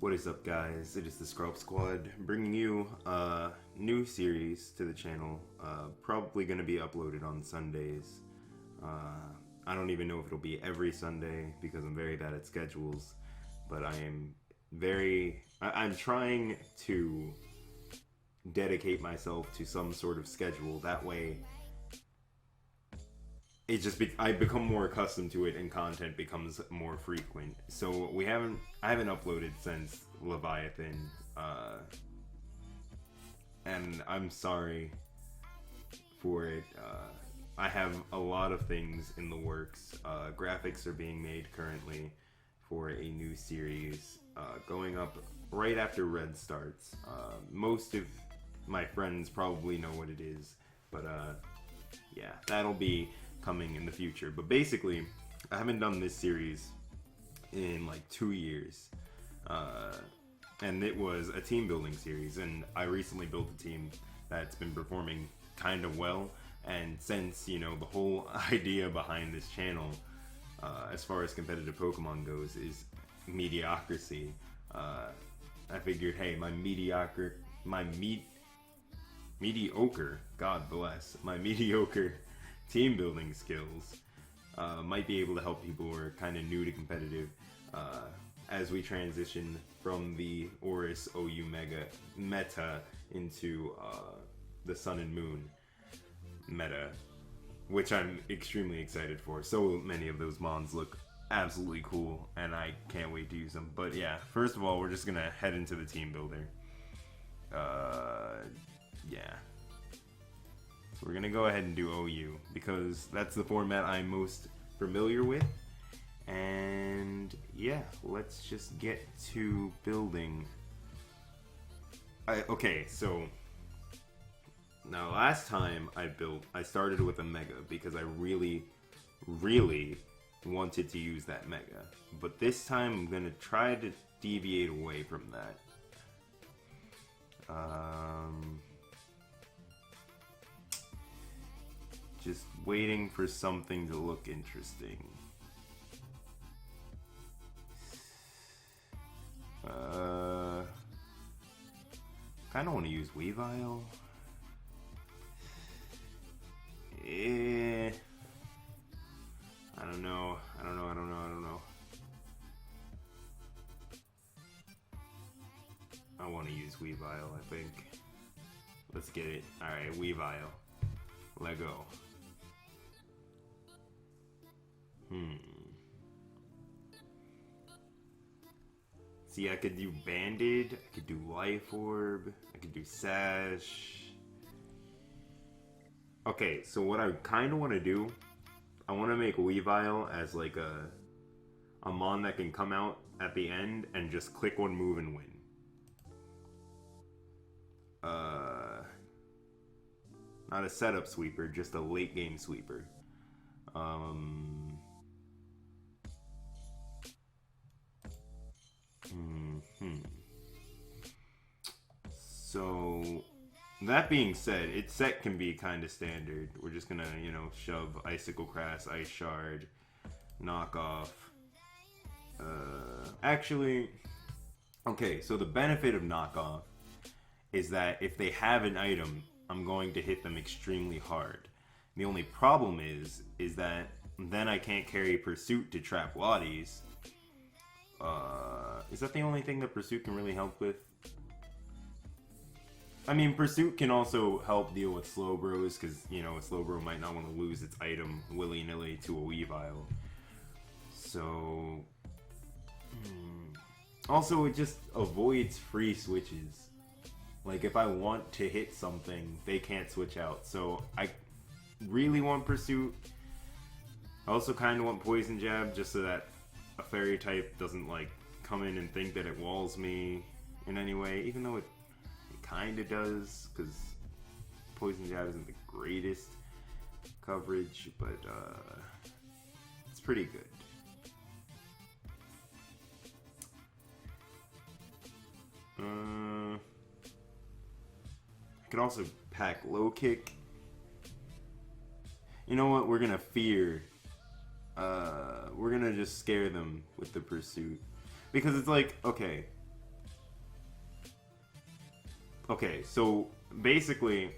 What is up, guys? It is the SkrelpSquad bringing you a new series to the channel. Probably going to be uploaded on Sundays. I don't even know if it'll be every Sunday because I'm very bad at schedules. But I'm trying to dedicate myself to some sort of schedule. That way, I become more accustomed to it, and content becomes more frequent. So I haven't uploaded since Leviathan, and I'm sorry for it. I have a lot of things in the works. Graphics are being made currently for a new series going up right after Red starts. Most of my friends probably know what it is, but yeah, that'll be coming in the future. But basically, I haven't done this series in like 2 years, and it was a team building series, and I recently built a team that's been performing kind of well. And since, you know, the whole idea behind this channel, as far as competitive Pokemon goes, is mediocrity, I figured, hey, my mediocre, team building skills might be able to help people who are kind of new to competitive as we transition from the ORAS OU meta into the Sun and Moon meta, which I'm extremely excited for. So many of those mons look absolutely cool, and I can't wait to use them. But yeah, first of all, we're just gonna head into the team builder. Yeah. So we're gonna go ahead and do OU because that's the format I'm most familiar with. And yeah, let's just get to building. Okay, so now last time I started with a Mega because I really wanted to use that Mega. But this time I'm gonna try to deviate away from that. Just waiting for something to look interesting. Kind of want to use Weavile. I don't know. I want to use Weavile, I think. Let's get it. Alright, Weavile. Let go. See, I could do Banded, I could do Life Orb, I could do Sash. Okay, so what I kind of want to do, I want to make Weavile as like a mon that can come out at the end and just click one move and win. Not a setup sweeper, just a late game sweeper. So that being said, its set can be kind of standard. We're just gonna, you know, shove Icicle Crash, Ice Shard, knock off. Actually, okay, so the benefit of knockoff is that if they have an item, I'm going to hit them extremely hard. The only problem is that then I can't carry Pursuit to trap Lotties. Is that the only thing that Pursuit can really help with? I mean, Pursuit can also help deal with Slowbros, because, you know, a Slowbro might not want to lose its item willy-nilly to a Weavile. So also, it just avoids free switches. Like, if I want to hit something, they can't switch out. So, I really want Pursuit. I also kind of want Poison Jab, just so that a Fairy type doesn't, like, come in and think that it walls me in any way. Even though it kind of does, because Poison Jab isn't the greatest coverage, but it's pretty good. I could also pack Low Kick. You know what? We're gonna fear. We're gonna just scare them with the Pursuit. Because it's like, okay, Okay, so basically,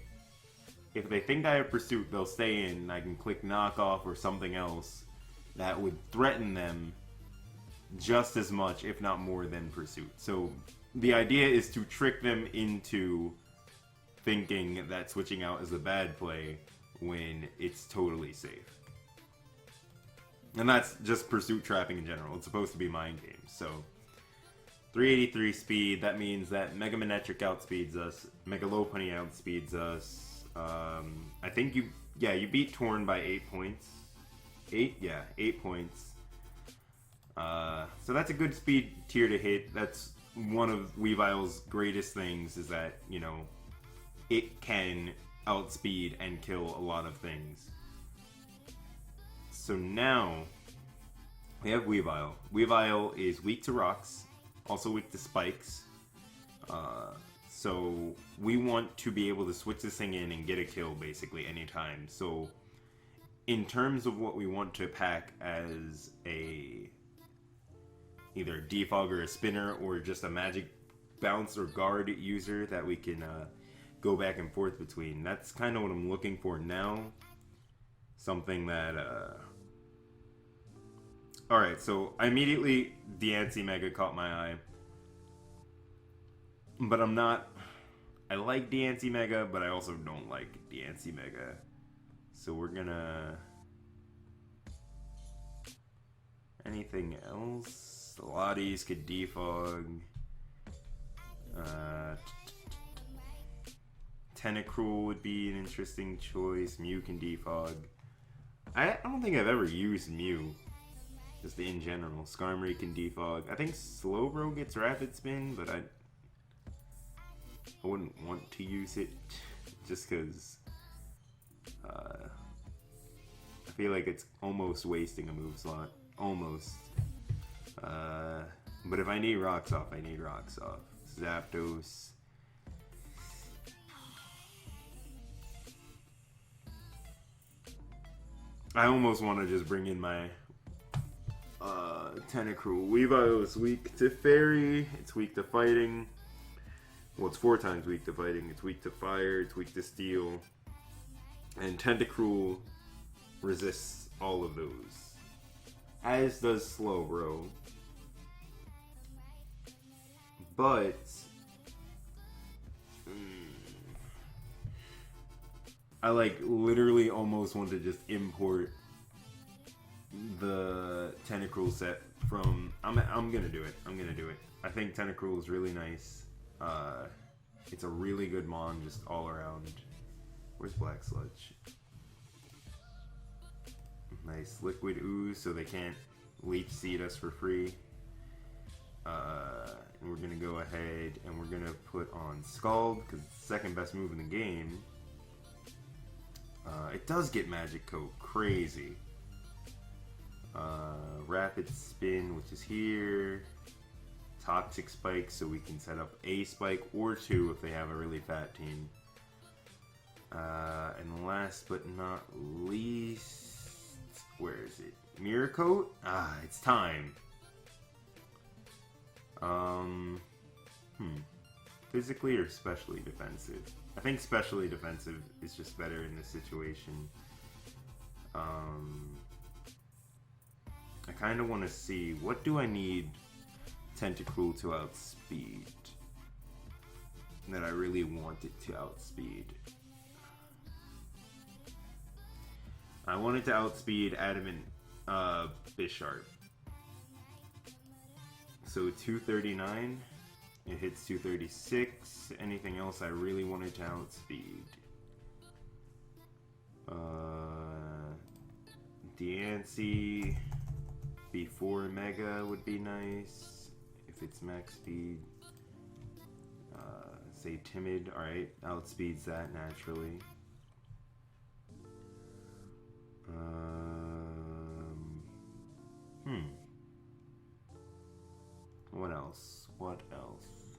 if they think I have Pursuit, they'll stay in, and I can click Knock Off or something else that would threaten them just as much, if not more, than Pursuit. So the idea is to trick them into thinking that switching out is a bad play when it's totally safe. And that's just Pursuit trapping in general. It's supposed to be mind games. So 383 speed, that means that Mega Manectric outspeeds us, Mega Lopunny outspeeds us. I think you beat Torn by 8 points. 8 points. So that's a good speed tier to hit. That's one of Weavile's greatest things, is that, you know, it can outspeed and kill a lot of things. So now we have Weavile. Weavile is weak to rocks, also weak to spikes. So we want to be able to switch this thing in and get a kill basically anytime. So in terms of what we want to pack as either a defog or a spinner, or just a magic bounce or guard user that we can go back and forth between, that's kind of what I'm looking for now. Something that alright, so immediately Diancie Mega caught my eye. But I like Diancie Mega, but I also don't like Diancie Mega. So we're gonna... Anything else? Lotties could defog. Tentacruel would be an interesting choice. Mew can defog. I don't think I've ever used Mew, just in general. Skarmory can defog. I think Slowbro gets Rapid Spin, but I wouldn't want to use it just because I feel like it's almost wasting a move slot. Almost. But if I need Rocks Off, I need Rocks Off. Zapdos. I almost want to just bring in my Tentacruel. Weavile is weak to Fairy. It's weak to Fighting. Well, it's 4 times weak to Fighting. It's weak to Fire. It's weak to Steel. And Tentacruel resists all of those. As does Slowbro. But... I like literally almost want to just import the Tentacruel set from... I'm gonna do it. I'm gonna do it. I think Tentacruel is really nice. It's a really good mon just all around. Where's Black Sludge? Nice liquid ooze so they can't leech seed us for free. And we're gonna go ahead and we're gonna put on Scald because it's the second best move in the game. It does get Magic Coat, crazy. Rapid Spin, which is here. Toxic Spike, so we can set up a spike or 2 if they have a really fat team. And last but not least, where is it? Mirror Coat? Ah, it's time. Physically or specially defensive? I think specially defensive is just better in this situation. I kind of want to see, what do I need Tentacruel to outspeed? That I really want it to outspeed. I want it to outspeed Adamant Bisharp. So 239. It hits 236. Anything else I really wanted to outspeed? Diancie before Mega would be nice. If it's max speed. Say Timid. Alright, outspeeds that naturally. What else? What else?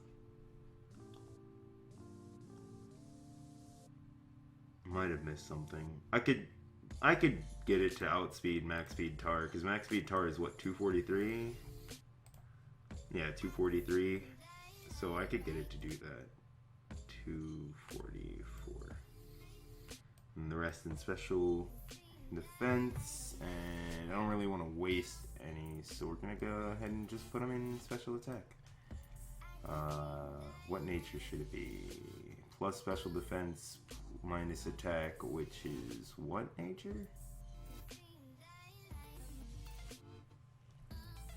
Might have missed something. I could get it to outspeed max speed Tar, because max speed Tar is what, 243? Yeah, 243. So I could get it to do that. 244. And the rest in special defense, and I don't really want to waste any, so we're gonna go ahead and just put them in special attack. What nature should it be? Plus special defense, minus attack, which is what nature?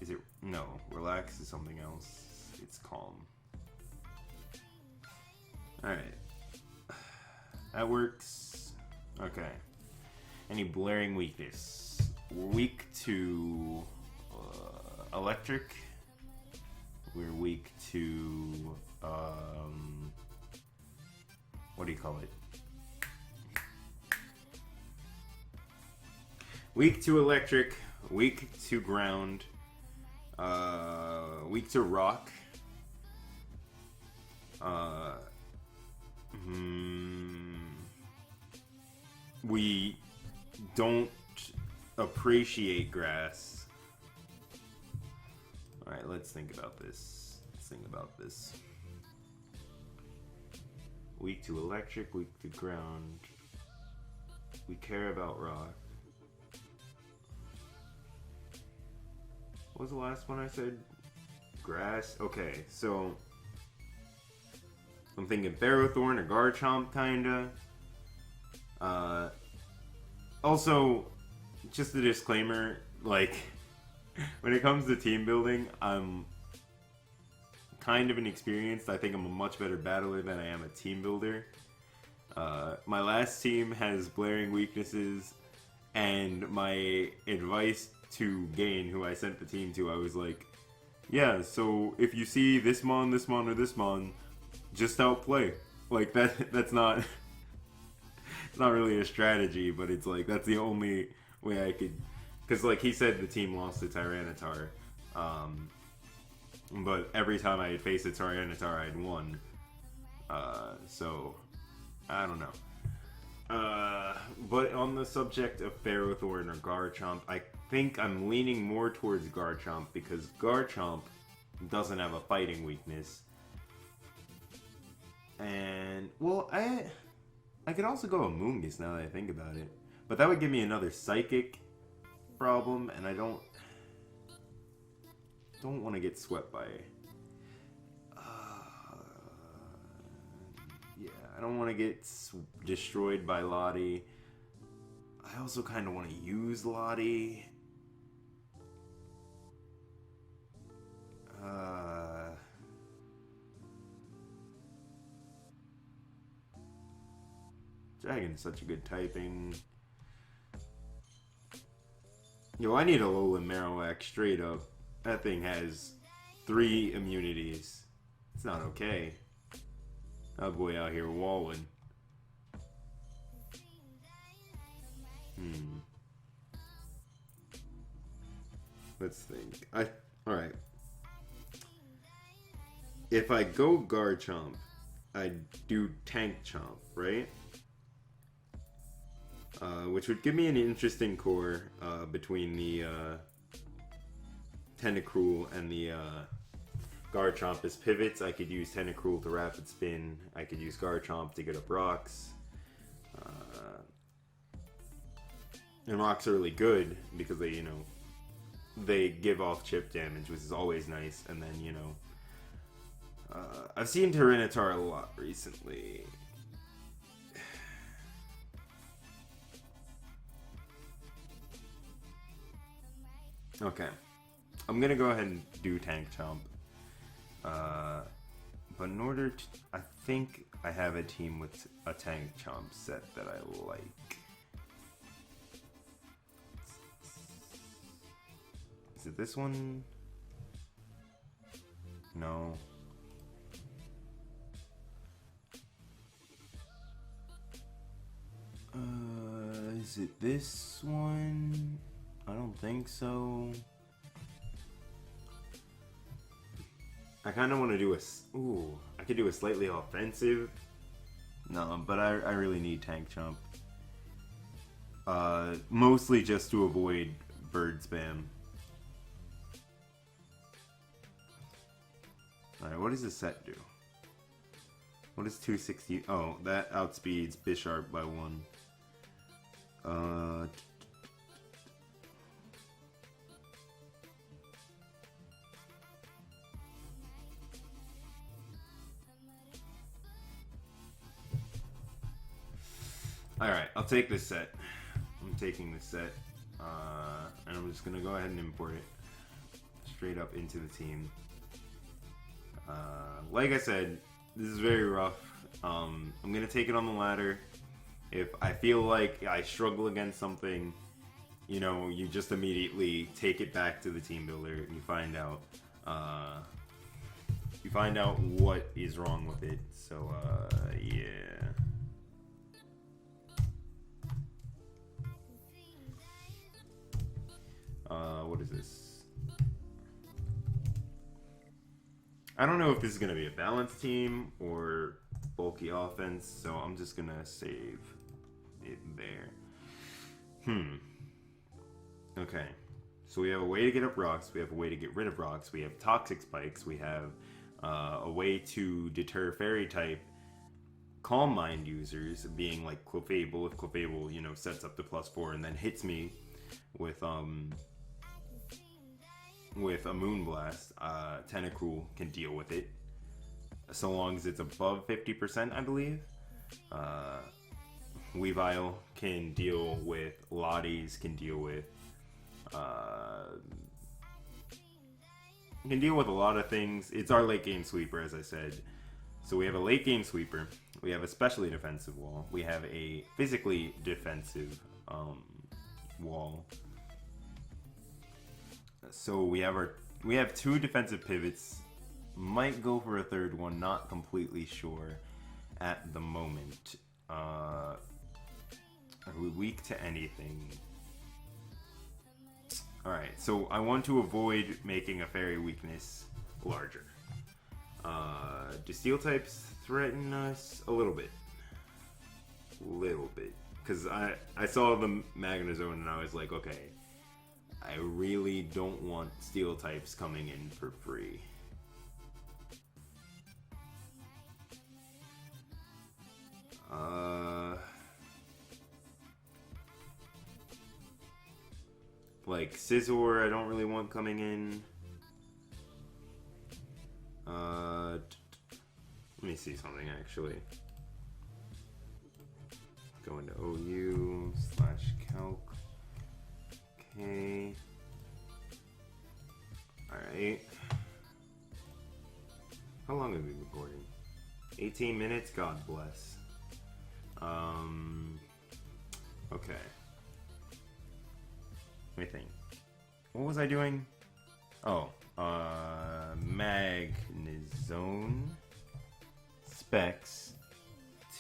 Is it? No, relax is something else. It's calm. Alright. That works. Okay. Any blaring weakness? We're weak to electric. We're weak to what do you call it? Weak to electric, weak to ground, weak to rock. We don't appreciate grass. Alright, let's think about this. Weak to electric, weak to ground. We care about rock. What was the last one I said? Grass? Okay, so I'm thinking Ferrothorn or Garchomp, kinda. Also, just a disclaimer, like, when it comes to team building, I'm kind of inexperienced. I think I'm a much better battler than I am a team builder. My last team has blaring weaknesses, and my advice to Gain, who I sent the team to, I was like, yeah, so if you see this mon, or this mon, just outplay. Like, that's not... It's not really a strategy, but it's like, that's the only way I could... Because, like, he said the team lost to Tyranitar. But every time I had faced a Tyranitar, I'd won. So, I don't know. But on the subject of Ferrothorn or Garchomp, I think I'm leaning more towards Garchomp, because Garchomp doesn't have a fighting weakness. And, well, I could also go Amoonguss now that I think about it. But that would give me another Psychic problem, and I don't want to get swept by... yeah, I don't want to get destroyed by Lottie. I also kind of want to use Lottie. Dragon's such a good typing. Yo, I need a Alolan Marowak straight up. That thing has 3 immunities. It's not okay. That boy out here walling. Let's think. Alright. If I go Garchomp, I do Tank Chomp, right? Which would give me an interesting core between the Tentacruel and the Garchomp as pivots. I could use Tentacruel to Rapid Spin. I could use Garchomp to get up rocks. And rocks are really good because they, they give off chip damage, which is always nice. And then, I've seen Tyranitar a lot recently. Okay, I'm gonna go ahead and do Tank Chomp. But in order to, I think I have a team with a Tank Chomp set that I like. Is it this one? No. Is it this one? I don't think so. I kind of want to do a... Ooh, I could do a slightly offensive. No, but I really need Tank Chomp. Mostly just to avoid bird spam. Alright, what does this set do? What is 260? Oh, that outspeeds Bisharp by 1. Alright, I'll take this set. I'm taking this set. And I'm just gonna go ahead and import it straight up into the team. Like I said, this is very rough. I'm gonna take it on the ladder. If I feel like I struggle against something, you know, you just immediately take it back to the team builder and you find out what is wrong with it. So yeah. What is this? I don't know if this is going to be a balanced team or bulky offense, so I'm just going to save it there. Okay. So we have a way to get up rocks, we have a way to get rid of rocks, we have toxic spikes, we have a way to deter fairy type Calm Mind users, being like Clefable, if Clefable, you know, sets up the +4 and then hits me with a Moonblast, Tentacruel can deal with it, so long as it's above 50%, I believe. Weavile can deal with, Lotties can deal with, can deal with a lot of things. It's our late game sweeper, as I said. So we have a late game sweeper, we have a specially defensive wall, we have a physically defensive wall. So we have 2 defensive pivots. Might go for a third one, not completely sure at the moment. Are we weak to anything? Alright, so I want to avoid making a fairy weakness larger. Do steel types threaten us? A little bit. Because I saw the Magnezone and I was like, okay, I really don't want steel types coming in for free. Like Scizor, I don't really want coming in. Let me see something actually. Go into OU/calc. Okay. Alright. How long have we been recording? 18 minutes? God bless. Okay. Let me think. What was I doing? Oh, Magnezone specs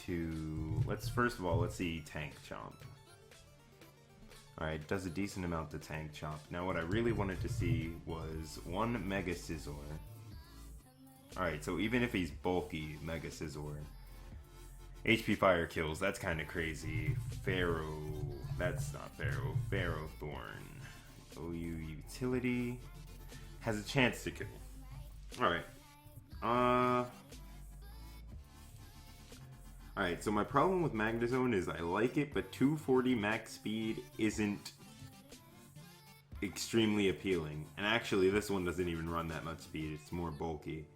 to, first of all, let's see Tank Chomp. Alright, does a decent amount to Tank Chomp. Now what I really wanted to see was 1 Mega Scizor. Alright, so even if he's bulky, Mega Scizor. HP Fire kills, that's kind of crazy. Pharaoh, that's not Pharaoh. Pharaoh Thorn. OU Utility has a chance to kill. Alright. Alright, so my problem with Magnezone is I like it, but 240 max speed isn't extremely appealing. And actually, this one doesn't even run that much speed, it's more bulky.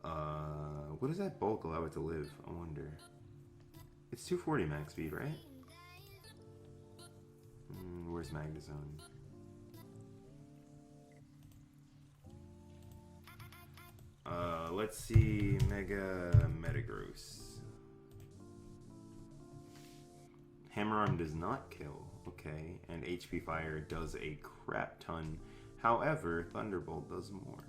What does that bulk allow it to live? I wonder. It's 240 max speed, right? Where's Magnezone? Let's see Mega Metagross. Hammer Arm does not kill, okay, and HP Fire does a crap ton. However, Thunderbolt does more.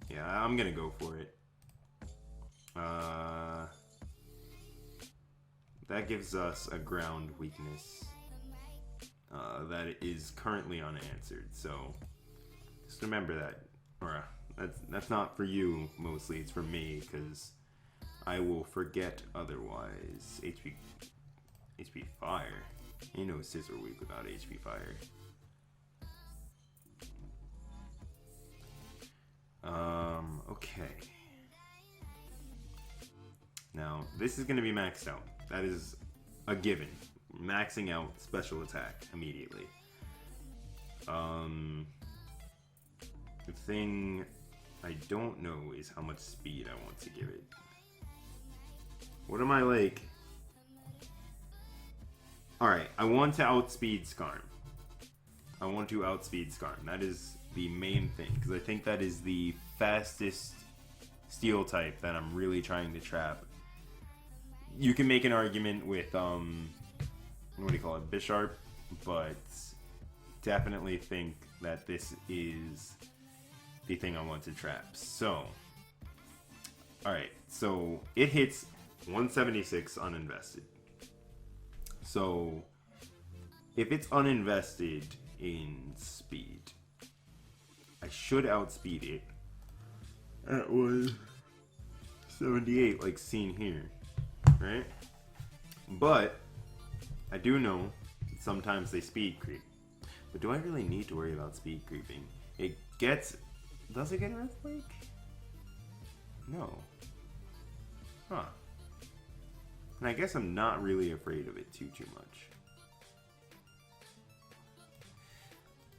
Yeah, I'm gonna go for it. That gives us a ground weakness that is currently unanswered, so just remember that. Or that's not for you mostly, it's for me, because I will forget otherwise. HP Fire. Ain't no Scizor weak without HP Fire. Okay. Now, this is going to be maxed out. That is a given. Maxing out special attack immediately. The thing I don't know is how much speed I want to give it. What am I like? Alright, I want to outspeed Skarm. I want to outspeed Skarm. That is the main thing, because I think that is the fastest steel type that I'm really trying to trap. You can make an argument with, what do you call it, Bisharp, but definitely think that this is the thing I want to trap. So, alright, so it hits 176 uninvested. So, if it's uninvested in speed, I should outspeed it. That was 78, like seen here, right? But I do know sometimes they speed creep. But do I really need to worry about speed creeping? It gets... Does it get Earthquake? No. Huh. And I guess I'm not really afraid of it too much.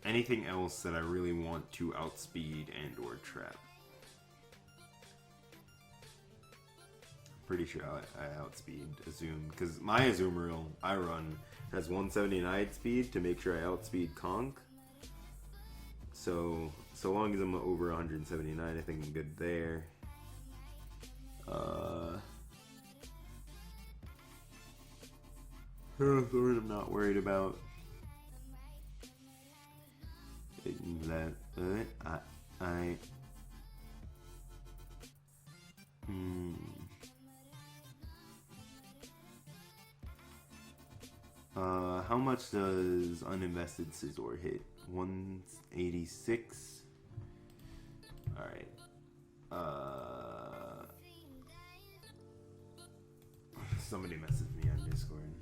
Anything else that I really want to outspeed and or trap? Pretty sure I outspeed Azum, because my Azumarill I run has 179 speed to make sure I outspeed Conk. So long as I'm over 179, I think I'm good there. Thorn I'm not worried about. How much does uninvested Scizor hit? 186. Alright. Somebody messaged me on Discord.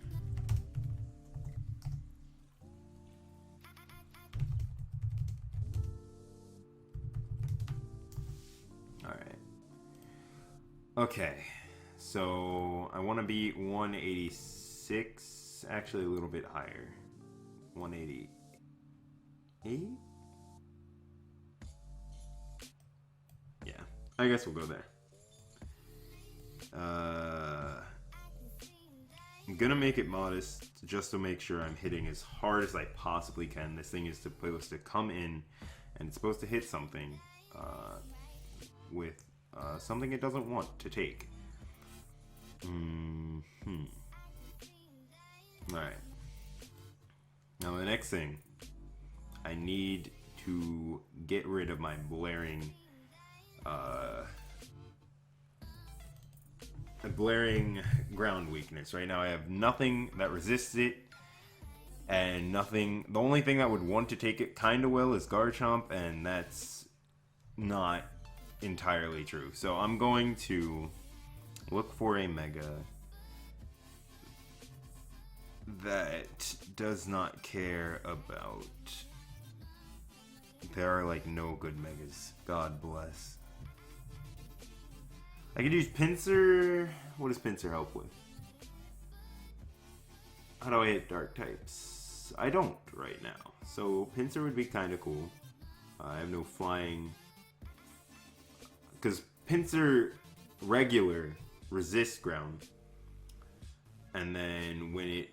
Alright. Okay. So, I want to beat 186. Actually, a little bit higher. 188? Yeah. I guess we'll go there. I'm gonna make it modest just to make sure I'm hitting as hard as I possibly can. This thing is supposed to come in and it's supposed to hit something with something it doesn't want to take. Alright. Now the next thing, I need to get rid of my blaring ground weakness. Right now I have nothing that resists it, and nothing. The only thing that would want to take it kind of well is Garchomp, and that's not entirely true. So I'm going to look for a Mega that does not care about... There are like no good Megas. God bless. I could use Pinsir. What does Pinsir help with? How do I hit dark types? I don't right now. So Pinsir would be kind of cool. I have no flying. Because Pinsir regular resists ground. And then when it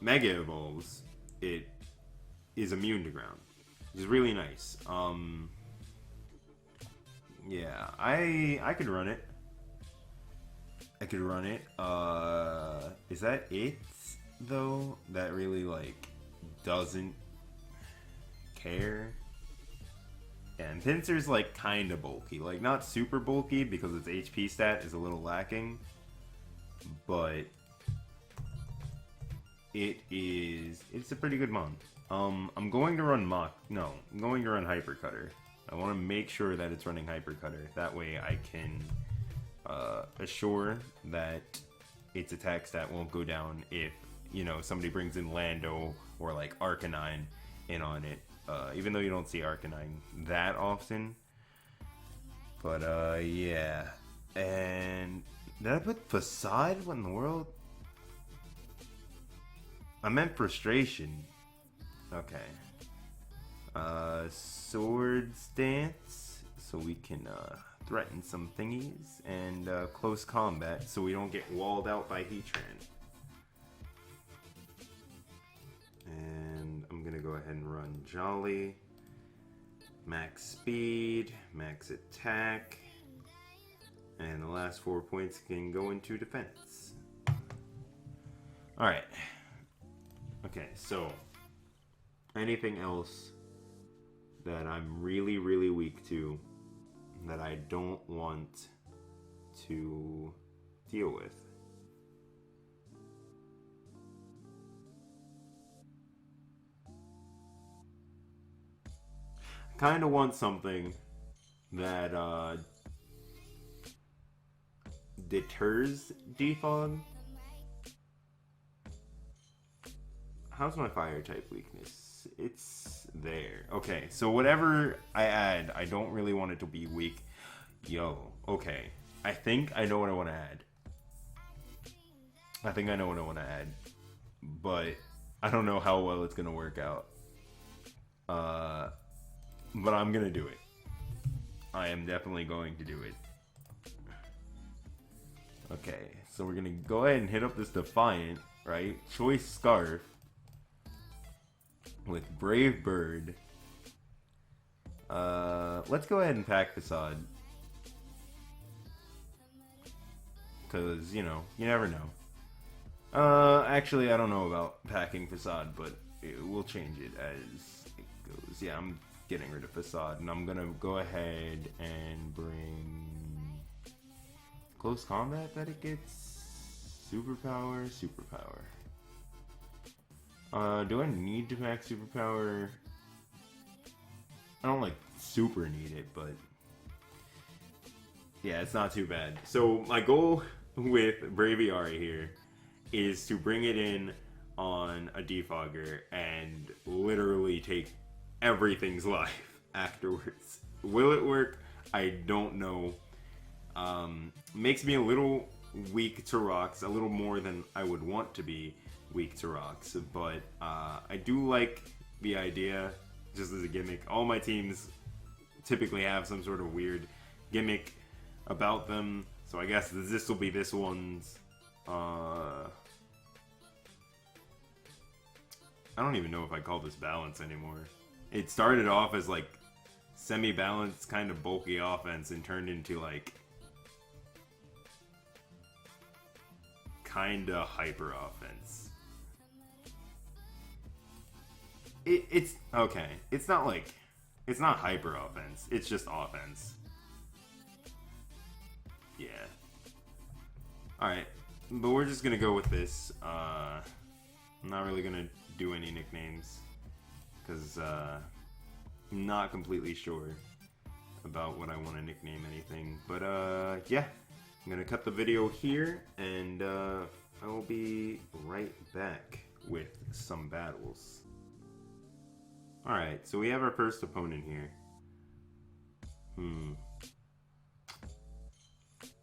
Mega evolves, it is immune to ground. Which is really nice. Yeah, I could run it. I could run it. Is that it though? That really like doesn't care. Yeah, and Pinsir's like kind of bulky, like not super bulky because its HP stat is a little lacking, but it's a pretty good mon. I'm going to run I'm going to run Hyper Cutter. I want to make sure that it's running Hyper Cutter. That way I can assure that its attack stat won't go down if, you know, somebody brings in Lando or like Arcanine in on it. Even though you don't see Arcanine that often. But yeah. And did I put Facade? What in the world? I meant Frustration. Okay. Swords Dance, so we can threaten some thingies, and Close Combat, so we don't get walled out by Heatran. And I'm gonna go ahead and run Jolly, max speed, max attack, and the last 4 points can go into defense. Alright. Okay, so anything else that I'm really, really weak to that I don't want to deal with? I kind of want something that deters defog. How's my fire type weakness? It's there. Okay, so whatever I add, I don't really want it to be weak. Yo, okay. I think I know what I want to add. But I don't know how well it's going to work out. But I'm going to do it. I am definitely going to do it. Okay, so we're going to go ahead and hit up this Defiant, right? Choice Scarf. With Brave Bird. Let's go ahead and pack Facade. Because, you know, you never know. Actually, I don't know about packing Facade, but we'll change it as it goes. Yeah, I'm getting rid of Facade, and I'm gonna go ahead and bring Close Combat that it gets. Superpower. Do I need to max Superpower? I don't like super need it, but yeah, it's not too bad. So my goal with Braviary here is to bring it in on a defogger and literally take everything's life afterwards. Will it work? I don't know. Makes me a little weak to rocks, a little more than I would want to be weak to rocks, but I do like the idea just as a gimmick. All my teams typically have some sort of weird gimmick about them, so I guess this will be this one's. I don't even know if I call this balance anymore. It started off as like semi-balanced, kind of bulky offense and turned into like kinda hyper offense. It's okay. It's not hyper offense. It's just offense. Yeah. Alright. But we're just gonna go with this. I'm not really gonna do any nicknames. Because I'm not completely sure about what I want to nickname anything. But yeah. I'm gonna cut the video here, and I will be right back with some battles. Alright, so we have our first opponent here.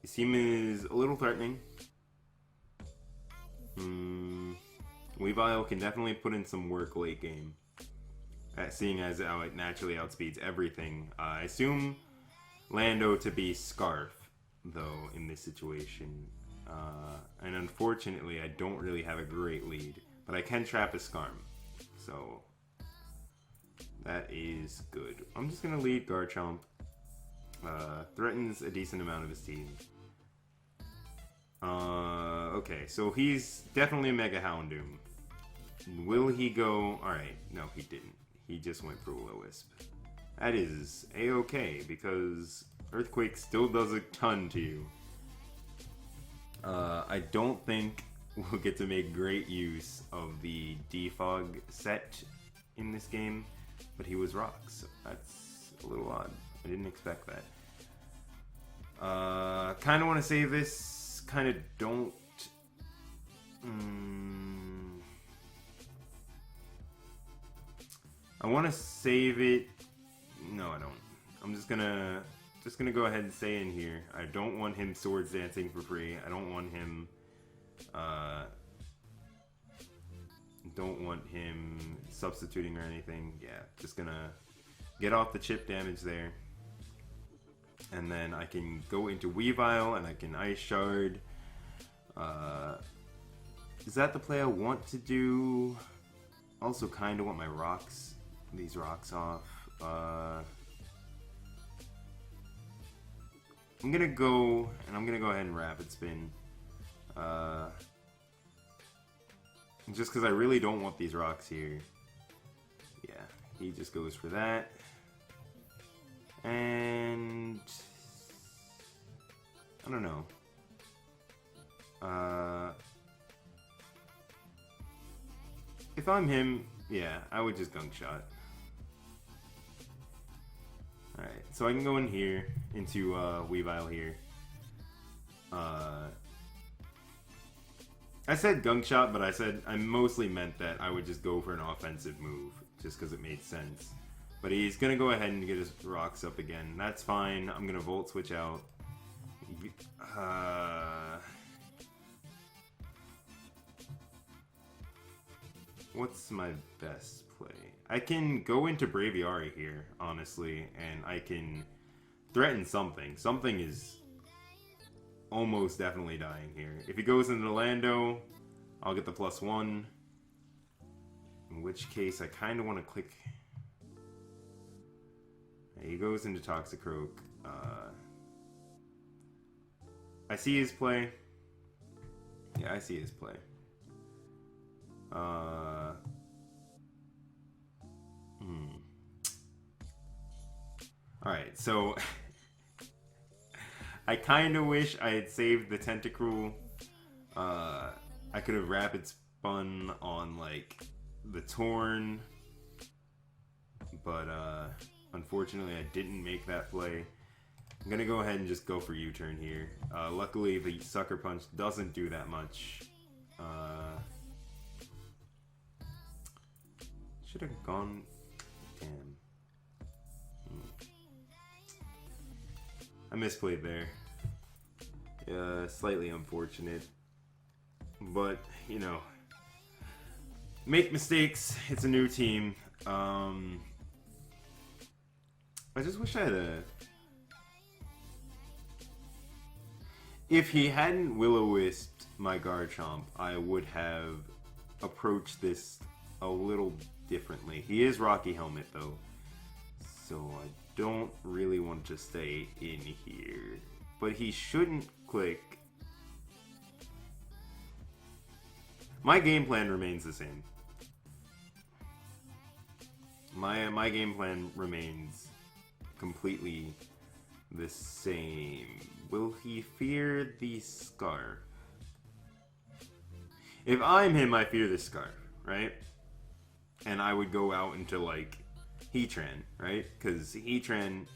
His team is a little threatening. Weavile can definitely put in some work late game. Seeing as how it naturally outspeeds everything. I assume Lando to be Scarf, though, in this situation. And unfortunately, I don't really have a great lead. But I can trap a Skarm. So that is good. I'm just going to lead Garchomp. Threatens a decent amount of his team. Okay, so he's definitely a Mega Houndoom. Will he go... Alright, no, he didn't. He just went for Will-O-Wisp. That is A-okay, because Earthquake still does a ton to you. I don't think we'll get to make great use of the Defog set in this game, but he was Rocks. That's a little odd. I didn't expect that. Kind of want to save this, kind of don't. I want to save it. No, I don't. I'm just gonna just gonna go ahead and stay in here. I don't want him Swords Dancing for free. I don't want him, substituting or anything. Yeah, just gonna get off the chip damage there. And then I can go into Weavile and I can Ice Shard. Is that the play I want to do? Also kind of want my rocks, these rocks off. I'm gonna go, and I'm gonna go ahead and Rapid Spin. Just because I really don't want these rocks here. Yeah, he just goes for that. And I don't know. If I'm him, yeah, I would just Gunk Shot. Alright, so I can go in here, into Weavile here. I said Gunk Shot, but I mostly meant that I would just go for an offensive move, just because it made sense. But he's going to go ahead and get his rocks up again. That's fine. I'm going to Volt Switch out. What's my best play? I can go into Braviary here, honestly, and I can threaten something. Something is almost definitely dying here. If he goes into Lando, I'll get the +1. In which case, I kind of want to click... He goes into Toxicroak. I see his play. Yeah, I see his play. Alright, so... I kind of wish I had saved the Tentacruel. I could have Rapid Spun on, like, the Torn. But, unfortunately, I didn't make that play. I'm gonna go ahead and just go for U-turn here. Luckily, the Sucker Punch doesn't do that much. Should have gone... Damn. I misplayed there. Slightly unfortunate. But, you know... Make mistakes. It's a new team. I just wish I had a... If he hadn't Will-O-Wisped my Garchomp, I would have approached this a little differently. He is Rocky Helmet, though. So I don't really want to stay in here. But he shouldn't click. My game plan remains the same. My game plan remains completely the same. Will he fear the Scarf? If I'm him, I fear the Scarf, right? And I would go out into, like, Heatran, right? Because Heatran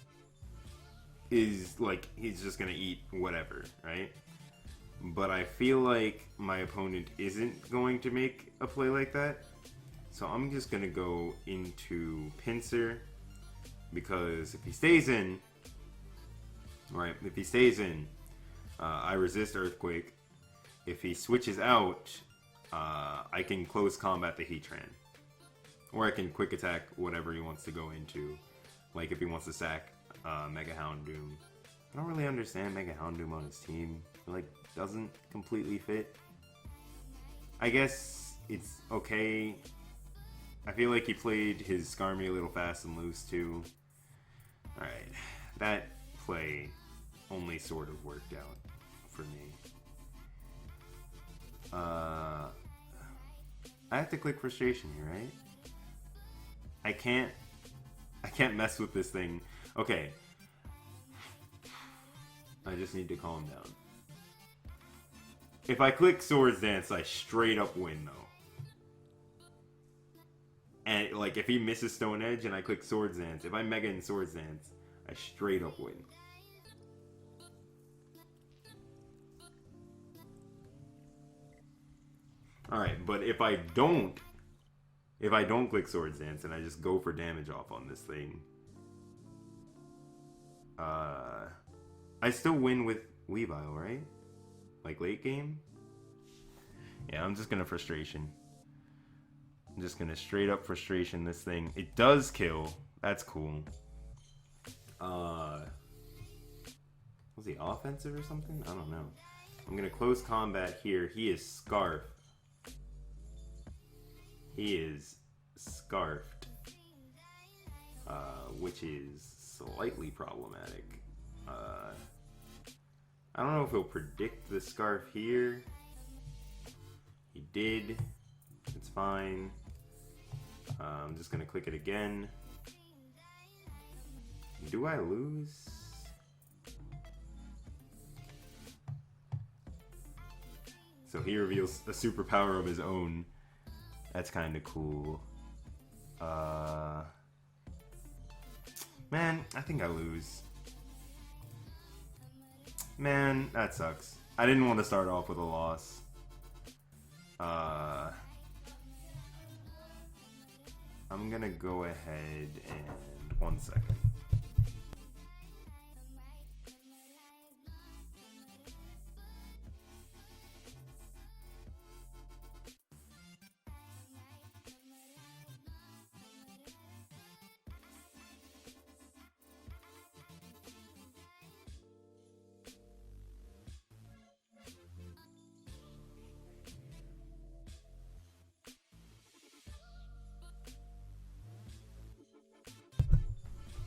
is, like, he's just gonna eat whatever, right? But I feel like my opponent isn't going to make a play like that. So I'm just gonna go into Pinsir. Because if he stays in, right, if he stays in, I resist Earthquake. If he switches out, I can close combat the Heatran. Or I can quick attack whatever he wants to go into. Like if he wants to sack Mega Houndoom. I don't really understand Mega Houndoom on his team. It, like, doesn't completely fit. I guess it's okay. I feel like he played his Skarmy a little fast and loose too. Alright, that play only sort of worked out for me. I have to click Frustration here, right? I can't mess with this thing. Okay. I just need to calm down. If I click Swords Dance, I straight up win, though. And, like, if he misses Stone Edge and I click Swords Dance, if I Mega in Swords Dance, I straight up win. Alright, but if I don't click Swords Dance and I just go for damage off on this thing, I I still win with Weavile, right? Like late game? Yeah, I'm just gonna frustration. I'm just gonna straight up frustration this thing. It does kill. That's cool. Was he offensive or something? I don't know. I'm gonna close combat here. He is Scarf. He is Scarfed. Which is slightly problematic. I don't know if he'll predict the Scarf here. He did. It's fine. I'm just gonna click it again. Do I lose? So he reveals a superpower of his own. That's kind of cool. Man, I think I lose. Man, that sucks. I didn't want to start off with a loss. I'm gonna go ahead and 1 second.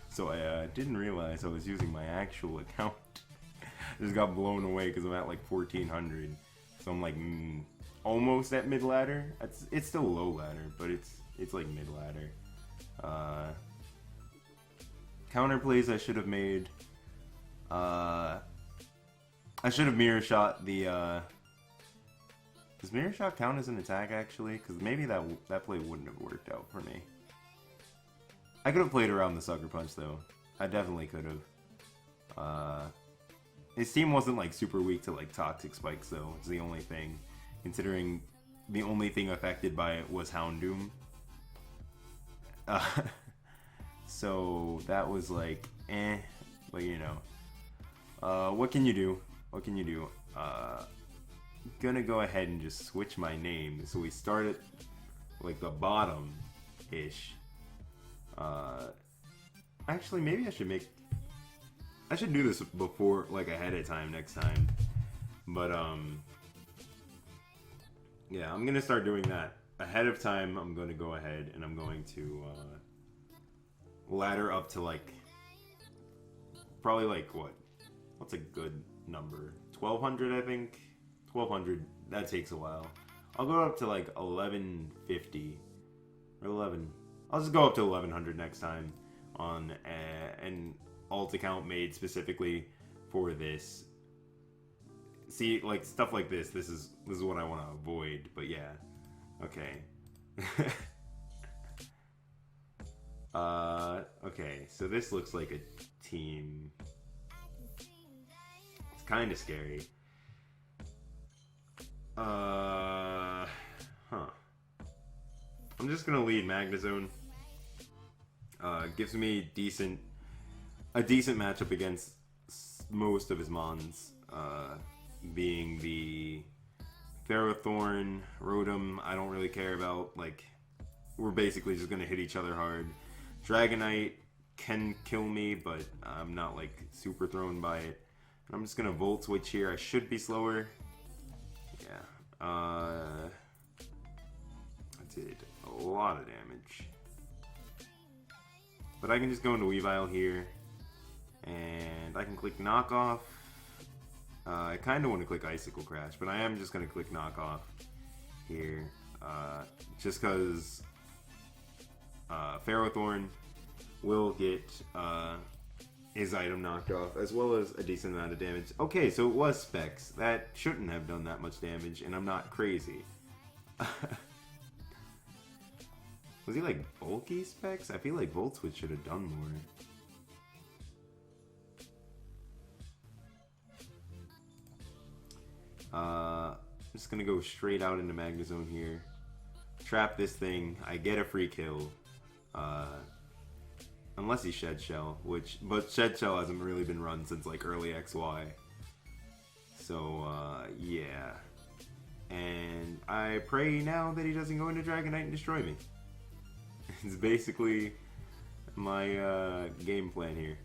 So I didn't realize I was using my actual account. Just got blown away because I'm at like 1400. So I'm like almost at mid ladder. It's still low ladder, but it's like mid ladder. Counter plays I should have made. I should have mirror shot the. Does mirror shot count as an attack actually? Because maybe that play wouldn't have worked out for me. I could have played around the Sucker Punch, though. I definitely could have. His team wasn't, like, super weak to, like, Toxic Spikes, though. It's the only thing. Considering the only thing affected by it was Houndoom. So, that was, like, eh. But, you know. What can you do? What can you do? Gonna go ahead and just switch my name. So we start at, like, the bottom-ish. Actually, maybe I should do this before, like, ahead of time next time. But, yeah, I'm gonna start doing that. Ahead of time, I'm gonna go ahead and I'm going to, ladder up to, like, probably, like, what's a good number? 1200, I think? 1200, that takes a while. I'll go up to, like, 1150. Or 11... I'll just go up to 1100 next time on an alt account made specifically for this. See, like stuff like this. This is what I want to avoid. But yeah, okay. Okay. So this looks like a team. It's kind of scary. Huh. I'm just gonna lead Magnezone. Gives me a decent matchup against most of his mons, being the Ferrothorn, Rotom. I don't really care about. Like, we're basically just gonna hit each other hard. Dragonite can kill me, but I'm not like super thrown by it. I'm just gonna Volt Switch here. I should be slower. Yeah. I did a lot of damage. But I can just go into Weavile here, and I can click Knockoff. I kind of want to click Icicle Crash, but I am just going to click Knockoff here, just because Ferrothorn will get his item knocked off, as well as a decent amount of damage. Okay, so it was Specs. That shouldn't have done that much damage, and I'm not crazy. Was he like bulky Specs? I feel like Volt Switch should have done more. I'm just gonna go straight out into Magnezone here. Trap this thing. I get a free kill. Unless he Shed Shell, but Shed Shell hasn't really been run since like early XY. So, yeah. And I pray now that he doesn't go into Dragonite and destroy me. It's basically my game plan here.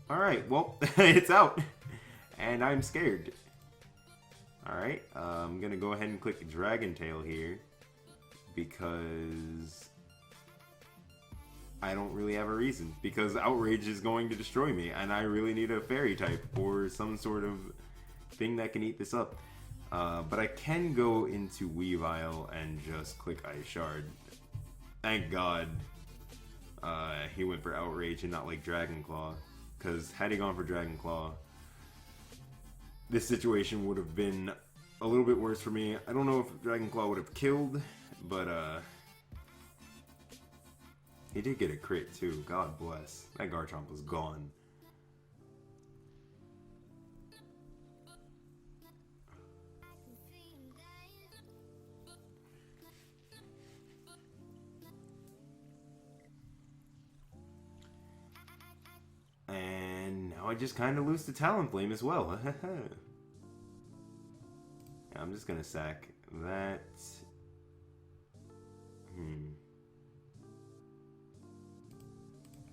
Alright, well, it's out. And I'm scared. Alright, I'm gonna go ahead and click Dragon Tail here. Because I don't really have a reason. Because Outrage is going to destroy me. And I really need a Fairy type or some sort of thing that can eat this up. But I can go into Weavile and just click Ice Shard. Thank God he went for Outrage and not like Dragon Claw. Because had he gone for Dragon Claw, this situation would have been a little bit worse for me. I don't know if Dragon Claw would have killed, but he did get a crit too. God bless. That Garchomp was gone. And now I just kind of lose to Talonflame as well. Yeah, I'm just gonna sack that.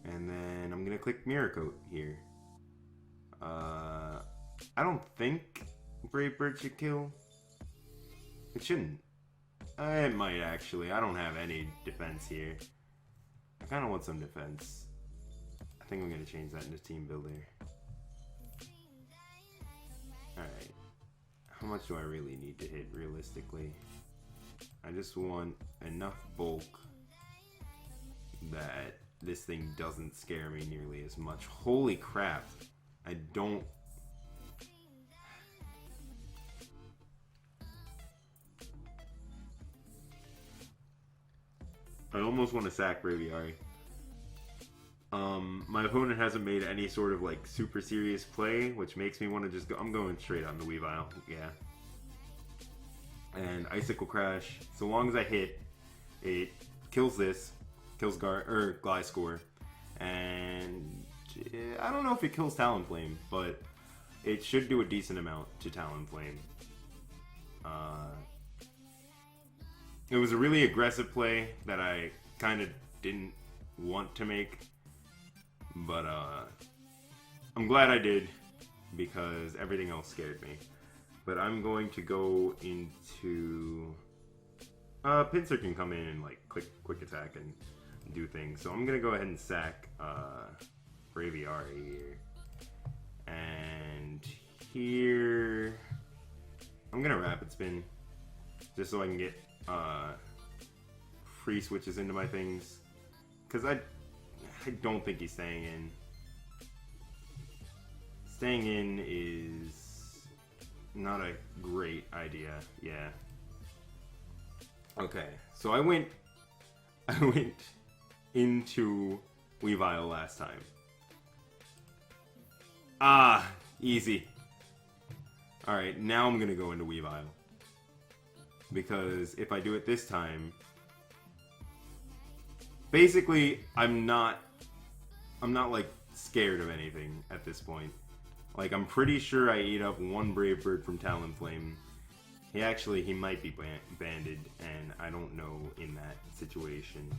And then I'm gonna click Mirror Coat here. I don't think Brave Bird should kill. It shouldn't. It might actually. I don't have any defense here. I kind of want some defense. I think I'm gonna change that into Team Builder. Alright. How much do I really need to hit realistically? I just want enough bulk that this thing doesn't scare me nearly as much. Holy crap. I don't... I almost want to sack Braviary. My opponent hasn't made any sort of like super serious play, which makes me want to just go. I'm going straight on the Weavile, yeah. And Icicle Crash. So long as I hit, it kills this, kills Gliscor, and I don't know if it kills Talonflame, but it should do a decent amount to Talonflame. It was a really aggressive play that I kind of didn't want to make. But I'm glad I did, because everything else scared me. But I'm going to go into... Pinsir can come in and like quick attack and do things. So I'm going to go ahead and sack Braviary here. And here... I'm going to Rapid Spin, just so I can get free switches into my things. Because I don't think he's staying in. Staying in is not a great idea. Yeah. Okay, so I went into Weavile last time. Ah, easy. Alright, now I'm gonna go into Weavile. Because if I do it this time, basically, I'm not like scared of anything at this point. Like, I'm pretty sure I ate up one Brave Bird from Talonflame. He might be banded, and I don't know in that situation.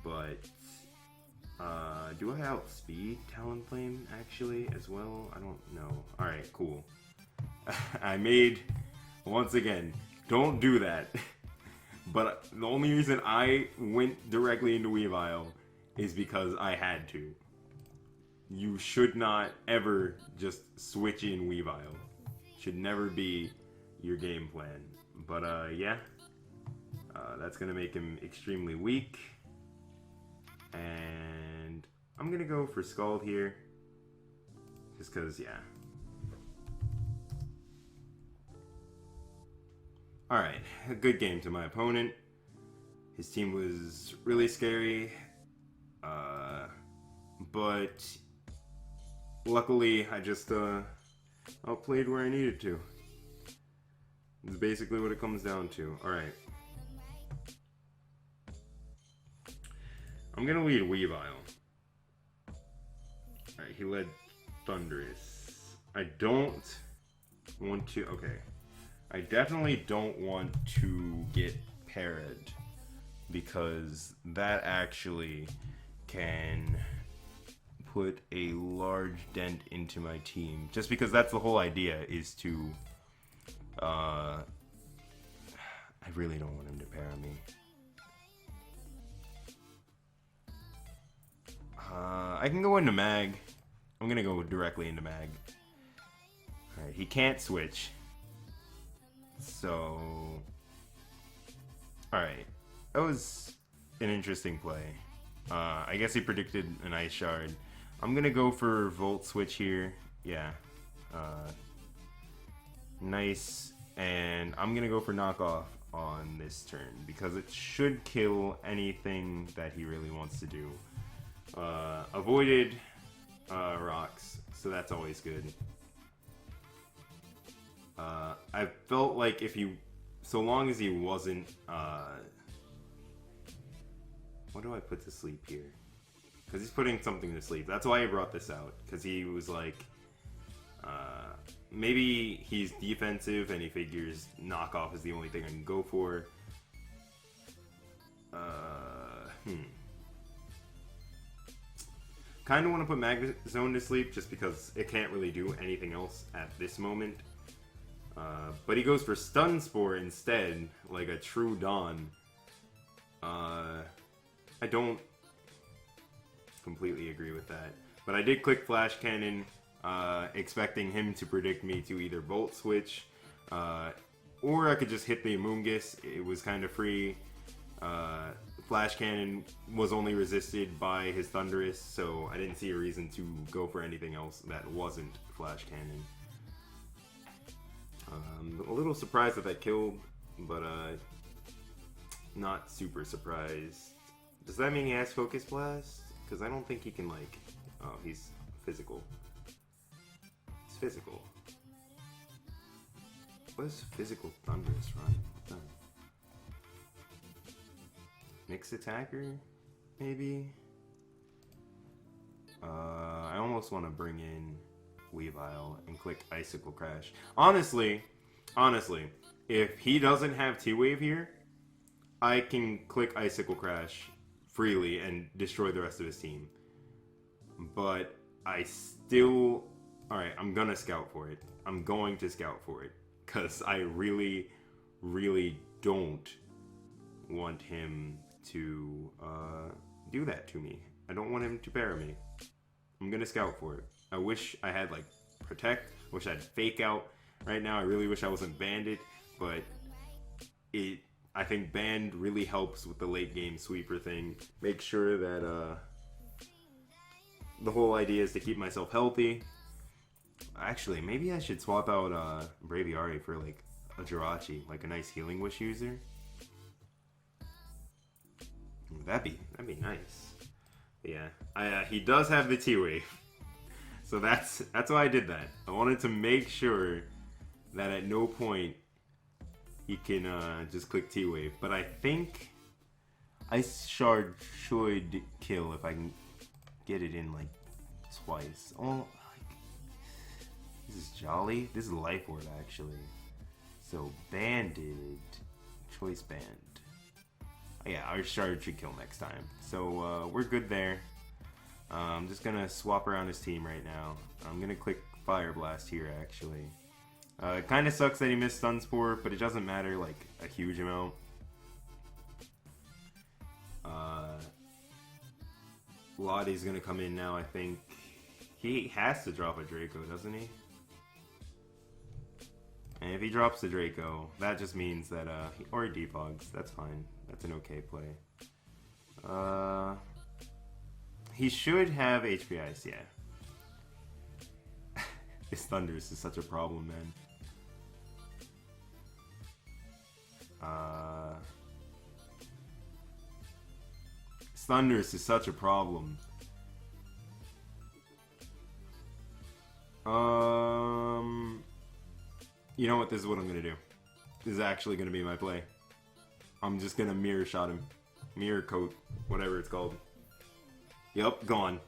But, do I outspeed Talonflame, actually, as well? I don't know. Alright, cool. I made, once again, don't do that. But the only reason I went directly into Weavile is because I had to. You should not ever just switch in Weavile. Should never be your game plan. But yeah, that's gonna make him extremely weak. And I'm gonna go for Scald here, just cause yeah. Alright, a good game to my opponent. His team was really scary, but luckily I just outplayed where I needed to. It's basically what it comes down to. Alright. I'm gonna lead Weavile. Alright, he led Thundurus. I don't want to... Okay. I definitely don't want to get parried, because that actually can put a large dent into my team. Just because that's the whole idea, is to... I really don't want him to parry me. I can go into Mag. I'm gonna go directly into Mag. Alright, he can't switch. So... Alright. That was an interesting play. I guess he predicted an Ice Shard. I'm gonna go for Volt Switch here. Yeah. Nice. And I'm gonna go for Knockoff on this turn, because it should kill anything that he really wants to do. Avoided rocks, so that's always good. I felt like if he, so long as he wasn't, what do I put to sleep here? Because he's putting something to sleep. That's why I brought this out, because he was like, maybe he's defensive and he figures knockoff is the only thing I can go for. Kind of want to put Magnezone to sleep just because it can't really do anything else at this moment. But he goes for Stun Spore instead, like a true Dawn. I don't completely agree with that. But I did click Flash Cannon, expecting him to predict me to either Volt Switch, or I could just hit the Amoonguss. It was kind of free. Flash Cannon was only resisted by his Thundurus, so I didn't see a reason to go for anything else that wasn't Flash Cannon. A little surprised that that killed, but not super surprised. Does that mean he has Focus Blast? Because I don't think he can, like... Oh, he's physical. It's physical. What is physical Thundurus run? What's that? Mixed attacker, maybe? I almost want to bring in Weavile and click Icicle Crash. Honestly, if he doesn't have T-Wave here, I can click Icicle Crash freely and destroy the rest of his team. But I still... Alright, I'm gonna scout for it. I'm going to scout for it. Because I really, really don't want him to do that to me. I don't want him to parry me. I'm gonna scout for it. I wish I had, like, Protect. I wish I had Fake Out. Right now, I really wish I wasn't Banded. But I think Band really helps with the late game sweeper thing. Make sure that the whole idea is to keep myself healthy. Actually, maybe I should swap out Braviary for like a Jirachi, like a nice Healing Wish user. That'd be nice. Yeah, he does have the T-Wave, so that's why I did that. I wanted to make sure that at no point he can just click T-Wave. But I think Ice Shard should kill if I can get it in like twice. Oh. This is Jolly. This is Life Orb, actually. So, Banded. Choice Band. Oh, yeah, our Shard should kill next time. So, we're good there. I'm just gonna swap around his team right now. I'm gonna click Fire Blast here, actually. It kinda sucks that he missed Stun Spore, but it doesn't matter, like, a huge amount. Lottie's gonna come in now, I think. He has to drop a Draco, doesn't he? And if he drops the Draco, that just means that, or he defogs. That's fine. That's an okay play. He should have HP Ice, yeah. This Thundurus is such a problem, man. Thundurus is such a problem. You know what? This is what I'm gonna do. is actually going to be my play. I'm just going to mirror shot him. Mirror coat, whatever it's called. Yup, gone.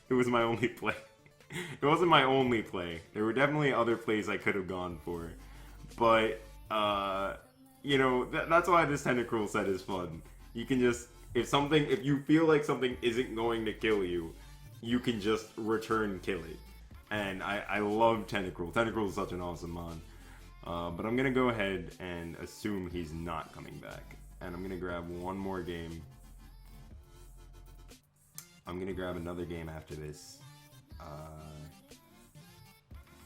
It was my only play. It wasn't my only play. There were definitely other plays I could have gone for. But, you know, that's why this Tentacruel set is fun. You can just, if you feel like something isn't going to kill you, you can just return kill it. And I love Tentacruel. Tentacruel is such an awesome mon. But I'm going to go ahead and assume he's not coming back. And I'm going to grab one more game. I'm going to grab another game after this.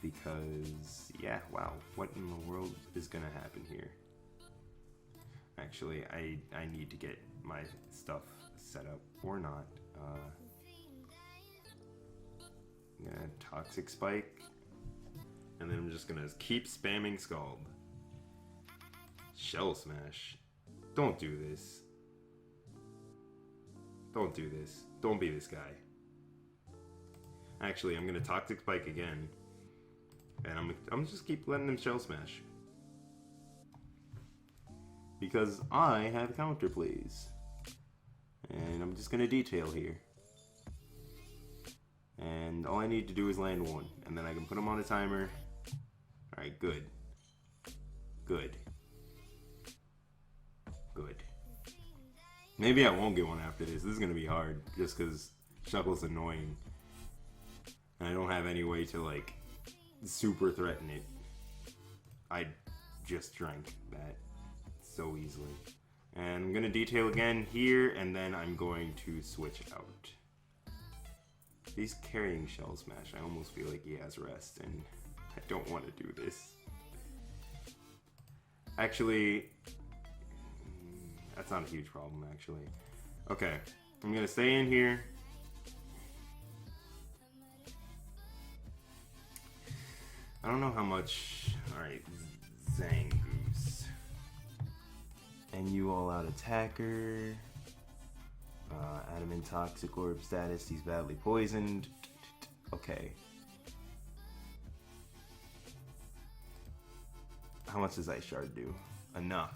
Because, yeah, wow. What in the world is going to happen here? Actually, I need to get my stuff set up. Or not. I'm going to Toxic Spike. And then I'm just going to keep spamming Scald. Shell Smash. Don't do this. Don't do this. Don't be this guy. Actually, I'm going to Toxic Spike again. And I'm just keep letting him Shell Smash. Because I have counter plays. And I'm just going to detail here. And all I need to do is land one. And then I can put him on a timer. Alright, good. Good. Good. Maybe I won't get one after this. This is going to be hard. Just because Shuckle's annoying. And I don't have any way to, like, super threaten it. I just drank that so easily. And I'm going to detail again here. And then I'm going to switch out. He's carrying Shell Smash. I almost feel like he has rest. And I don't want to do this. Actually, that's not a huge problem, actually. Okay, I'm going to stay in here. I don't know how much... Alright, Zangoose. And you all out attacker. Adamant Toxic Orb status. He's badly poisoned. Okay. How much does Ice Shard do? Enough.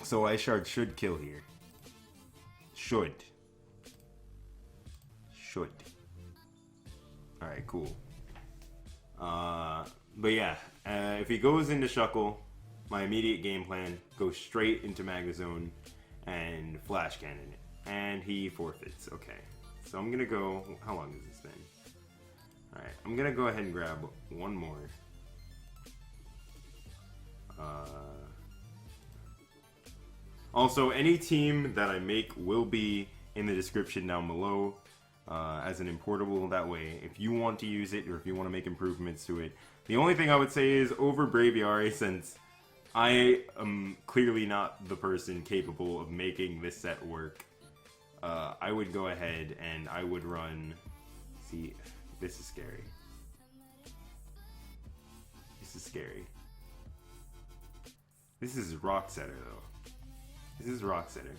So Ice Shard should kill here. Should. Alright, cool. But yeah, if he goes into Shuckle, my immediate game plan goes straight into Magnezone and Flash Cannon it. And he forfeits. Okay. So I'm gonna go... How long is this thing? Alright, I'm gonna go ahead and grab one more. Also, any team that I make will be in the description down below as an importable. That way, if you want to use it or if you want to make improvements to it. The only thing I would say is over Braviary, since I am clearly not the person capable of making this set work, I would go ahead and I would run... See, this is scary. This is scary. This is Rock Setter, though. This is Rock Setter.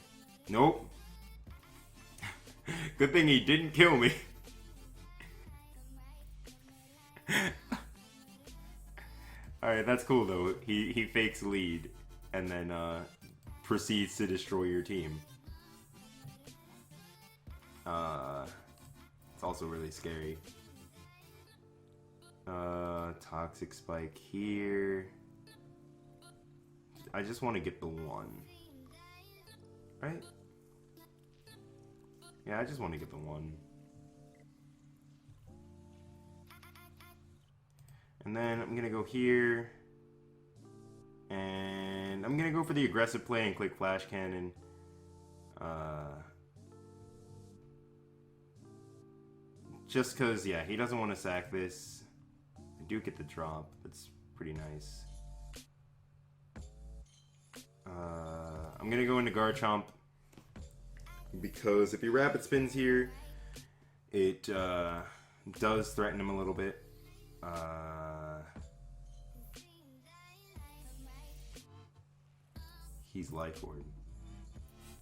Nope. Good thing he didn't kill me. Alright, that's cool, though. He fakes lead and then proceeds to destroy your team. It's also really scary. Toxic Spike here. I just want to get the one. Right? Yeah, I just want to get the one. And then I'm going to go here. And I'm going to go for the aggressive play and click Flash Cannon. Just because, yeah, he doesn't want to sack this. I do get the drop. That's pretty nice. I'm going to go into Garchomp. Because if he Rapid Spins here, it does threaten him a little bit. He's Life Orb.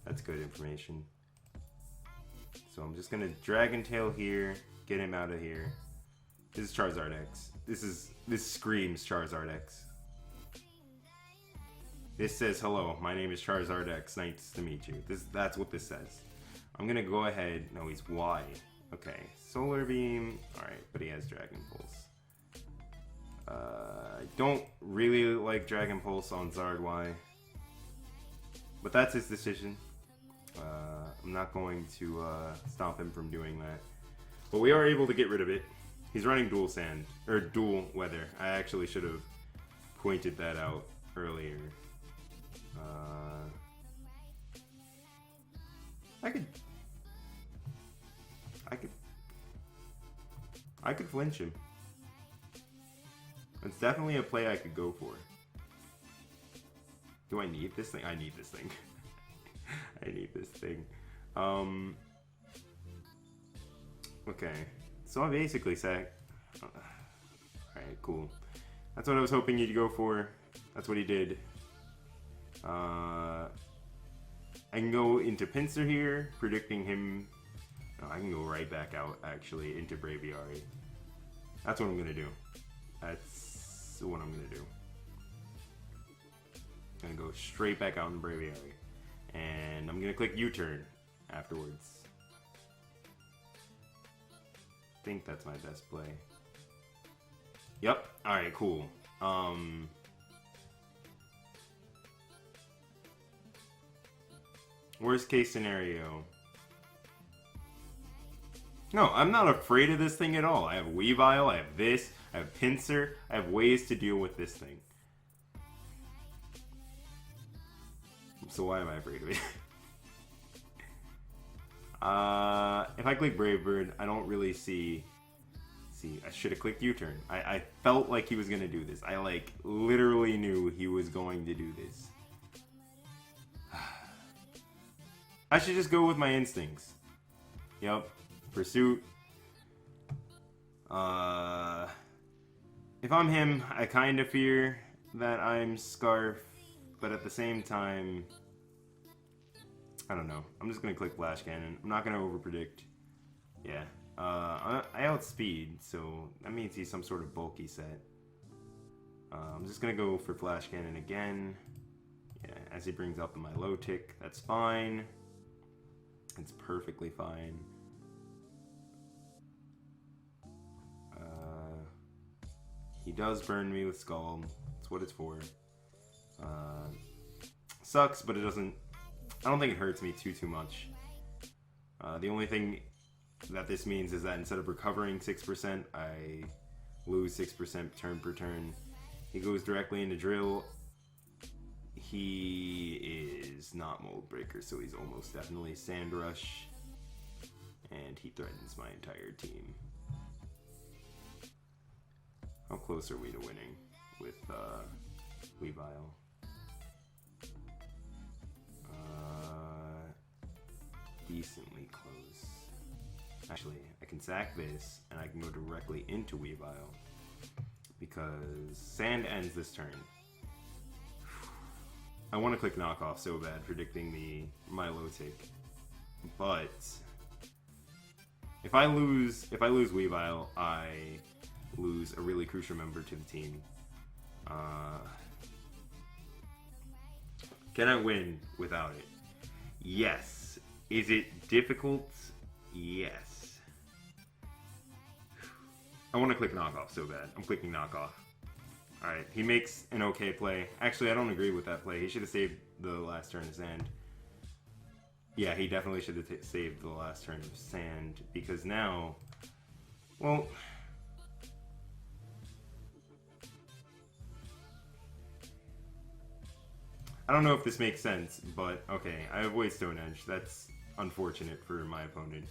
That's good information. So I'm just going to Dragon Tail here, get him out of here. This is Charizard X. This screams Charizard X. This says, hello, my name is Charizard X. Nice to meet you. That's what this says. I'm gonna go ahead. No, he's Y. Okay. Solar Beam. Alright, but he has Dragon Pulse. I don't really like Dragon Pulse on Zard Y. But that's his decision. I'm not going to stop him from doing that. But we are able to get rid of it. He's running dual sand, or dual weather. I actually should have pointed that out earlier. I could flinch him. It's definitely a play I could go for. Do I need this thing? I need this thing. I need this thing. Okay. So I basically said... Alright, cool. That's what I was hoping you'd go for. That's what he did. I can go into Pinsir here, predicting him... No, I can go right back out, actually, into Braviary. That's what I'm gonna do. That's what I'm gonna do. I'm gonna go straight back out in Braviary. And I'm gonna click U-turn afterwards. I think that's my best play. Yep. Alright, cool. Worst case scenario. No, I'm not afraid of this thing at all. I have Weavile, I have this, I have Pinsir, I have ways to deal with this thing. So why am I afraid of it? If I click Brave Bird, I don't really see... I should have clicked U-turn. I felt like he was going to do this. I, like, literally knew he was going to do this. I should just go with my instincts. Yep. Pursuit. If I'm him, I kind of fear that I'm Scarf, but at the same time, I don't know. I'm just gonna click Flash Cannon. I'm not gonna overpredict. Yeah. I outspeed, so that means he's some sort of bulky set. I'm just gonna go for Flash Cannon again. Yeah, as he brings up my low tick, that's fine. It's perfectly fine. He does burn me with Scald. That's what it's for. Sucks, but it doesn't... I don't think it hurts me too much. The only thing that this means is that instead of recovering 6%, I lose 6% turn per turn. He goes directly into Drill. He is not Mold Breaker, so he's almost definitely Sand Rush. And he threatens my entire team. How close are we to winning with Weavile? Decently close. Actually, I can sack this, and I can go directly into Weavile. Because Sand ends this turn. I want to click Knockoff so bad, predicting my low tick. But if I lose Weavile, I lose a really crucial member to the team. Can I win without it? Yes. Is it difficult? Yes. I want to click Knockoff so bad. I'm clicking Knockoff. Alright, he makes an okay play. Actually, I don't agree with that play. He should have saved the last turn of Sand. Yeah, he definitely should have saved the last turn of Sand. Because now... Well... I don't know if this makes sense, but okay, I avoid Stone Edge. That's unfortunate for my opponent.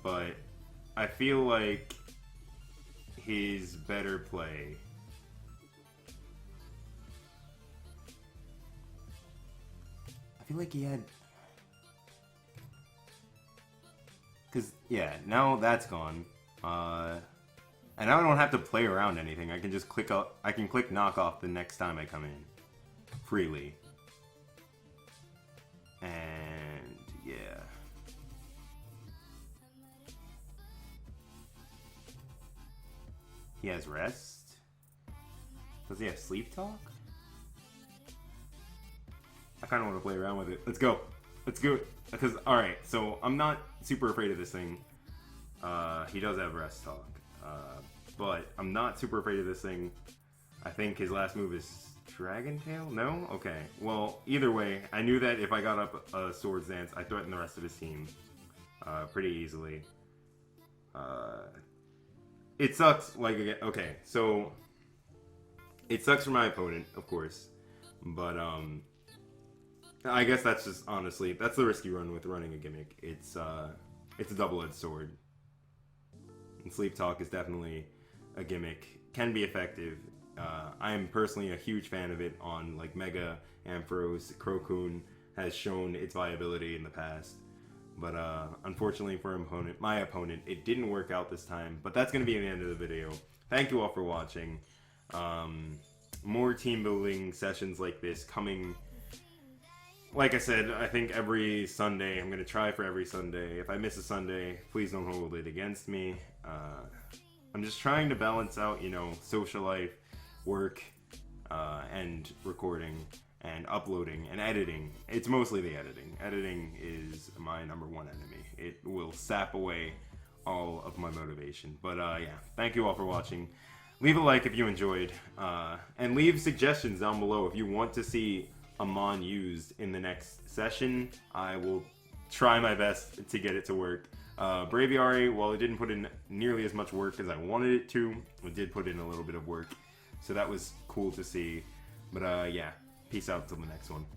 But I feel like his better play... I feel like he had... Because, yeah, now that's gone. And now I don't have to play around anything. I can just click up. I can click Knockoff the next time I come in. Freely. And, yeah. He has rest. Does he have sleep talk? I kind of want to play around with it. Let's go. Let's go. Because, alright, so I'm not super afraid of this thing. He does have rest talk. But I'm not super afraid of this thing. I think his last move is Dragon Tail? No? Okay. Well, either way, I knew that if I got up a Swords Dance, I threatened the rest of his team pretty easily. It sucks, like, okay, so it sucks for my opponent, of course, but I guess that's just, honestly, that's the risky run with running a gimmick. It's a double-edged sword. And Sleep Talk is definitely a gimmick, can be effective. I am personally a huge fan of it on, like, Mega, Ampharos. Crocoon has shown its viability in the past. But unfortunately for my opponent, it didn't work out this time. But that's going to be the end of the video. Thank you all for watching. More team building sessions like this coming. Like I said, I think every Sunday. I'm going to try for every Sunday. If I miss a Sunday, please don't hold it against me. I'm just trying to balance out, you know, social life, work, and recording. And uploading and editing. It's mostly the editing. Editing is my #1 enemy. It will sap away all of my motivation. But yeah, thank you all for watching. Leave a like if you enjoyed. And leave suggestions down below if you want to see a Mon used in the next session. I will try my best to get it to work. Braviary, while it didn't put in nearly as much work as I wanted it to, it did put in a little bit of work. So that was cool to see. But yeah. Peace out until the next one.